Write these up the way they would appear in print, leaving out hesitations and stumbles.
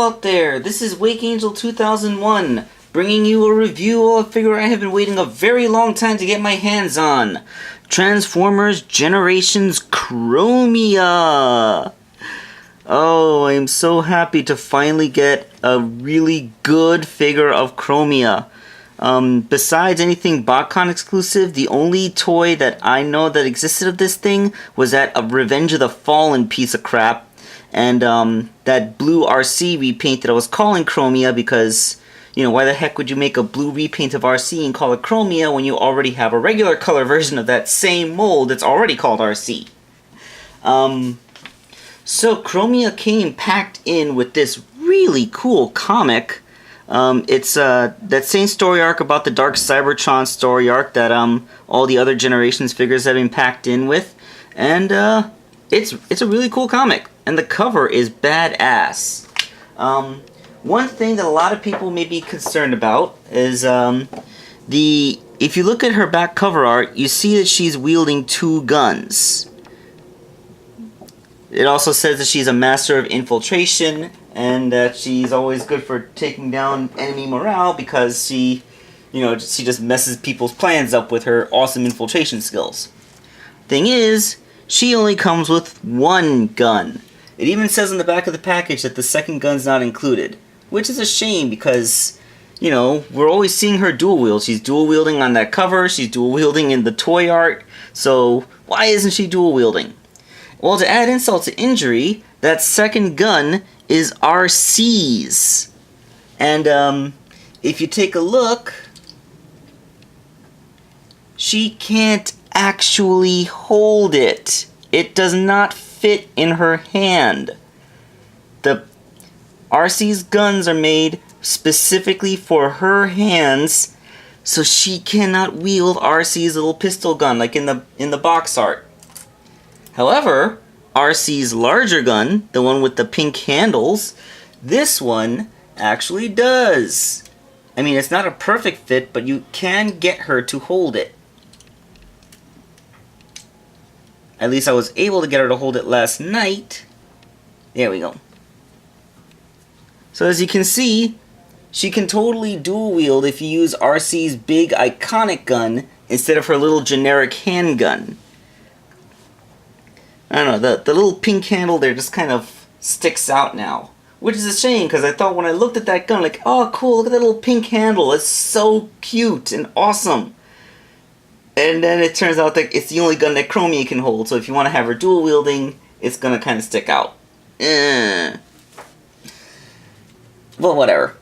out there, this is Wakeangel2K1 bringing you a review of a figure I have been waiting a very long time to get my hands on. Transformers Generations Chromia! Oh, I'm so happy to finally get a really good figure of Chromia. Besides anything BotCon exclusive, the only toy that I know that existed of this thing was that a Revenge of the Fallen piece of crap. And that blue Arcee repaint that I was calling Chromia because, you know, why the heck would you make a blue repaint of Arcee and call it Chromia when you already have a regular color version of that same mold that's already called Arcee? So Chromia came packed in with this really cool comic. It's that same story arc about the Dark Cybertron story arc that all the other Generations figures have been packed in with. And it's a really cool comic. And the cover is badass. One thing that a lot of people may be concerned about is if you look at her back cover art, you see that she's wielding two guns. It also says that she's a master of infiltration and that she's always good for taking down enemy morale because she just messes people's plans up with her awesome infiltration skills. Thing is, she only comes with one gun. It even says on the back of the package that the second gun's not included, which is a shame because, you know, we're always seeing her dual wield. She's dual wielding on that cover, she's dual wielding in the toy art, so why isn't she dual wielding? Well, to add insult to injury, that second gun is Arcee's. And if you take a look, she can't actually hold it. It does not fit in her hand. The Arcee's guns are made specifically for her hands, so she cannot wield Arcee's little pistol gun like in the box art. However, Arcee's larger gun, the one with the pink handles, this one actually does. I mean, it's not a perfect fit, but you can get her to hold it. At least I was able to get her to hold it last night. There we go. So as you can see, she can totally dual wield if you use Arcee's big iconic gun instead of her little generic handgun. I don't know, the little pink handle there just kind of sticks out now. Which is a shame, because I thought when I looked at that gun, like, oh cool, look at that little pink handle, it's so cute and awesome. And then it turns out that it's the only gun that Chromia can hold, so if you want to have her dual wielding, it's gonna kind of stick out. Well, whatever.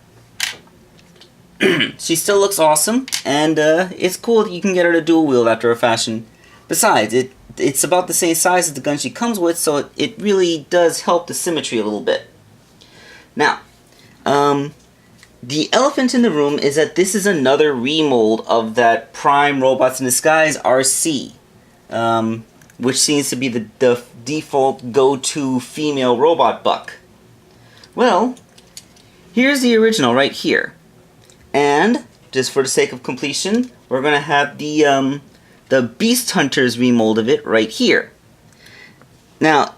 She still looks awesome, and it's cool that you can get her to dual wield after a fashion. Besides, it's about the same size as the gun she comes with, so it really does help the symmetry a little bit. Now, the elephant in the room is that this is another remold of that Prime Robots in Disguise Arcee, which seems to be the default go-to female robot buck. Well, here's the original right here. And, just for the sake of completion, we're going to have the Beast Hunters remold of it right here. Now,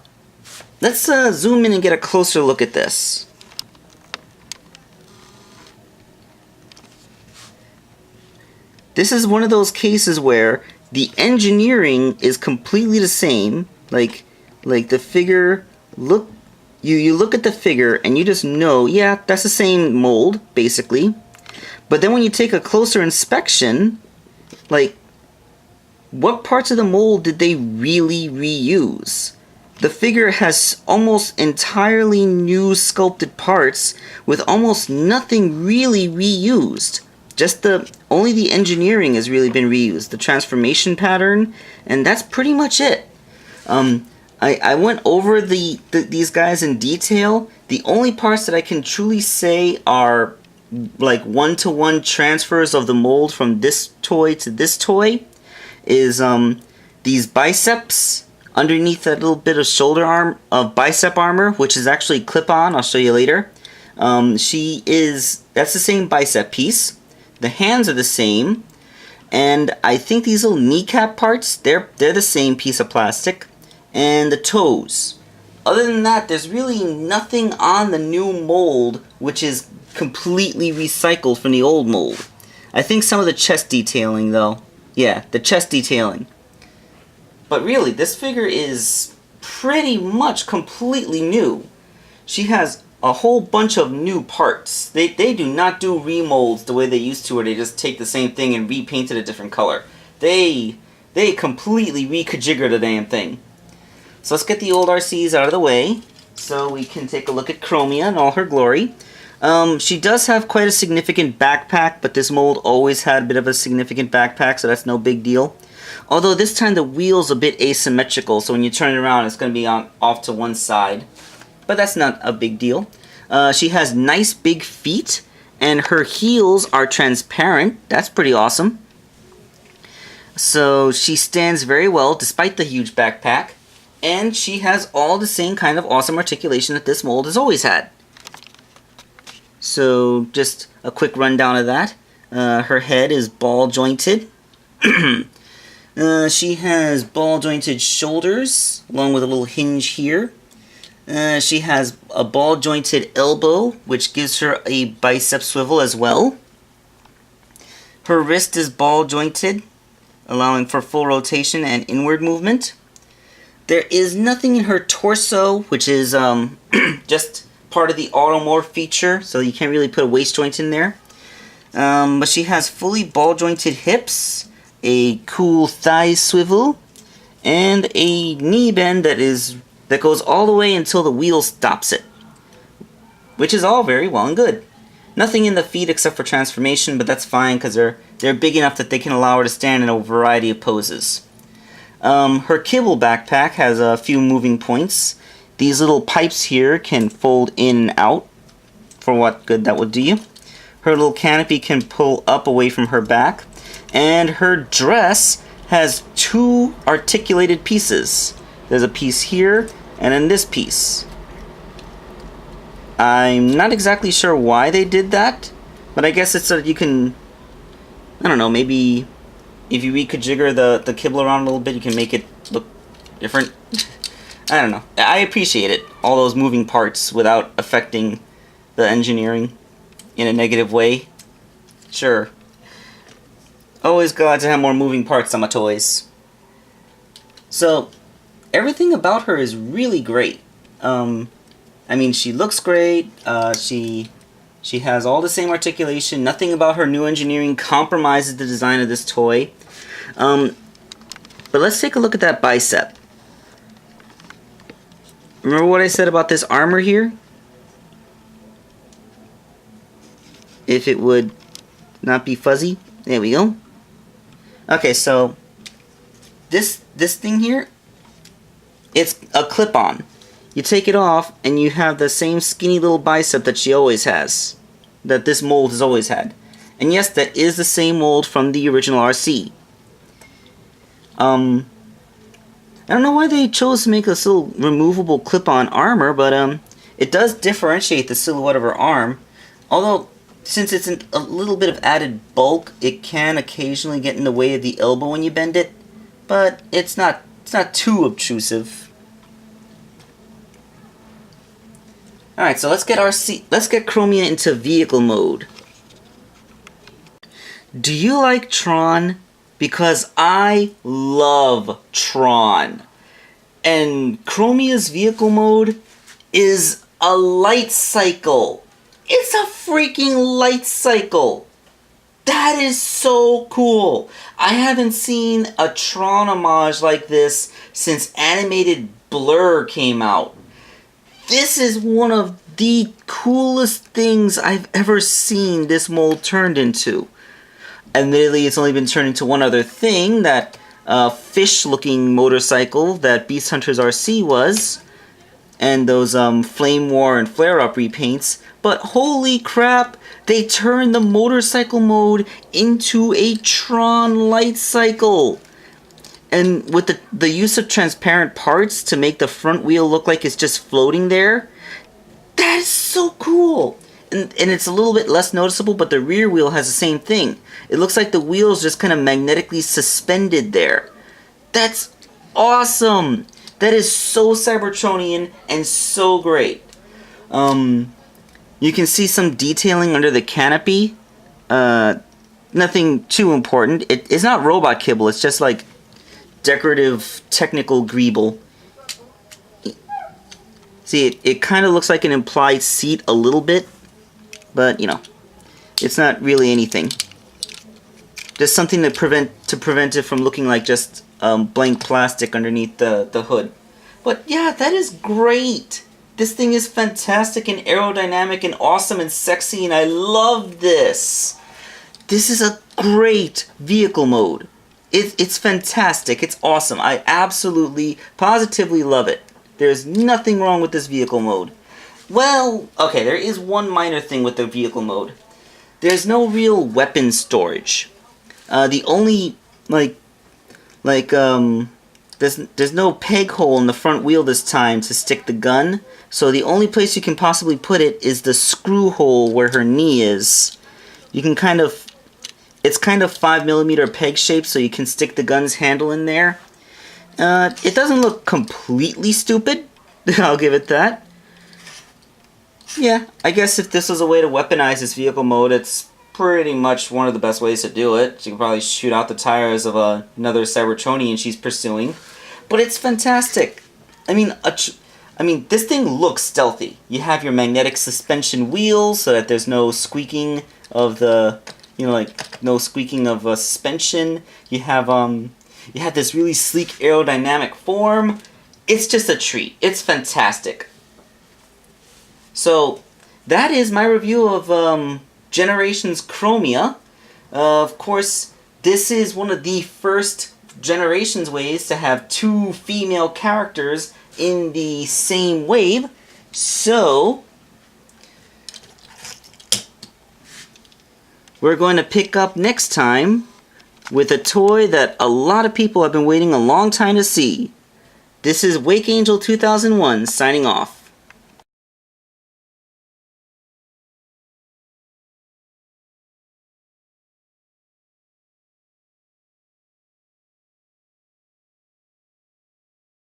let's zoom in and get a closer look at this. This is one of those cases where the engineering is completely the same. Like the figure, you look at the figure and you just know, yeah, that's the same mold, basically. But then when you take a closer inspection, like, what parts of the mold did they really reuse? The figure has almost entirely new sculpted parts with almost nothing really reused. Just only the engineering has really been reused, the transformation pattern, and that's pretty much it. I went over these guys in detail. The only parts that I can truly say are like one-to-one transfers of the mold from this toy to this toy is these biceps underneath that little bit of shoulder arm of bicep armor, which is actually clip-on. I'll show you later. That's the same bicep piece. The hands are the same, and I think these little kneecap parts, they're the same piece of plastic, and the toes. Other than that, there's really nothing on the new mold which is completely recycled from the old mold. I think some of the chest detailing, though. Yeah, the chest detailing. But really, this figure is pretty much completely new. She has a whole bunch of new parts. They do not do remolds the way they used to, where they just take the same thing and repaint it a different color. They completely reconfigure the damn thing. So let's get the old Arcees out of the way, so we can take a look at Chromia in all her glory. She does have quite a significant backpack, but this mold always had a bit of a significant backpack, so that's no big deal. Although this time the wheel's a bit asymmetrical, so when you turn it around, it's going to be off to one side. But that's not a big deal. She has nice big feet, and her heels are transparent. That's pretty awesome. So she stands very well despite the huge backpack, and she has all the same kind of awesome articulation that this mold has always had. So just a quick rundown of that. Her head is ball jointed. She has ball jointed shoulders along with a little hinge here. She has a ball jointed elbow, which gives her a bicep swivel as well. Her wrist is ball jointed, allowing for full rotation and inward movement. There is nothing in her torso, which is just part of the automorph feature, so you can't really put a waist joint in there. But she has fully ball jointed hips, a cool thigh swivel, and a knee bend that goes all the way until the wheel stops it. Which is all very well and good. Nothing in the feet except for transformation, but that's fine because they're big enough that they can allow her to stand in a variety of poses. Her kibble backpack has a few moving points. These little pipes here can fold in and out, for what good that would do you. Her little canopy can pull up away from her back, and her dress has two articulated pieces. There's a piece here, and then this piece. I'm not exactly sure why they did that, but I guess it's so that you can, I don't know, maybe if you reconfigure the kibble around a little bit, you can make it look different. I don't know. I appreciate it, all those moving parts without affecting the engineering in a negative way. Sure. Always glad to have more moving parts on my toys. So, everything about her is really great. I mean, she looks great. She has all the same articulation. Nothing about her new engineering compromises the design of this toy. But let's take a look at that bicep. Remember what I said about this armor here? If it would not be fuzzy. There we go. Okay, so this thing here, it's a clip-on. You take it off and you have the same skinny little bicep that she always has. That this mold has always had. And yes, that is the same mold from the original Arcee. I don't know why they chose to make this little removable clip-on armor, but it does differentiate the silhouette of her arm. Although, since it's a little bit of added bulk, it can occasionally get in the way of the elbow when you bend it. But it's not too obtrusive. Alright, so let's get Chromia into vehicle mode. Do you like Tron? Because I love Tron. And Chromia's vehicle mode is a light cycle. It's a freaking light cycle. That is so cool. I haven't seen a Tron homage like this since animated Blur came out. This is one of the coolest things I've ever seen this mold turned into. Admittedly, it's only been turned into one other thing, that fish-looking motorcycle that Beast Hunter's Arcee was, and those Flame War and Flare Up repaints, but holy crap, they turned the motorcycle mode into a Tron light cycle! And with the use of transparent parts to make the front wheel look like it's just floating there, that is so cool! And it's a little bit less noticeable, but the rear wheel has the same thing. It looks like the wheel's just kind of magnetically suspended there. That's awesome! That is so Cybertronian and so great. You can see some detailing under the canopy. Nothing too important. It's not robot kibble, it's just like decorative technical greeble. See, it kind of looks like an implied seat a little bit, but you know, it's not really anything. Just something to prevent it from looking like just blank plastic underneath the hood. But yeah, that is great. This thing is fantastic and aerodynamic and awesome and sexy, and I love this. This is a great vehicle mode. It's fantastic. It's awesome. I absolutely, positively love it. There's nothing wrong with this vehicle mode. Well, okay, there is one minor thing with the vehicle mode. There's no real weapon storage. The only, there's no peg hole in the front wheel this time to stick the gun. So the only place you can possibly put it is the screw hole where her knee is. You can it's kind of 5mm peg shaped, so you can stick the gun's handle in there. It doesn't look completely stupid, I'll give it that. Yeah, I guess if this was a way to weaponize this vehicle mode, it's pretty much one of the best ways to do it. She can probably shoot out the tires of another Cybertronian she's pursuing. But it's fantastic. I mean, this thing looks stealthy. You have your magnetic suspension wheels so that there's no squeaking of the, no squeaking of suspension. You have this really sleek aerodynamic form. It's just a treat. It's fantastic. So, that is my review of Generations Chromia. Of course, this is one of the first Generations ways to have two female characters in the same wave. So, we're going to pick up next time with a toy that a lot of people have been waiting a long time to see. This is Wakeangel2K1 signing off.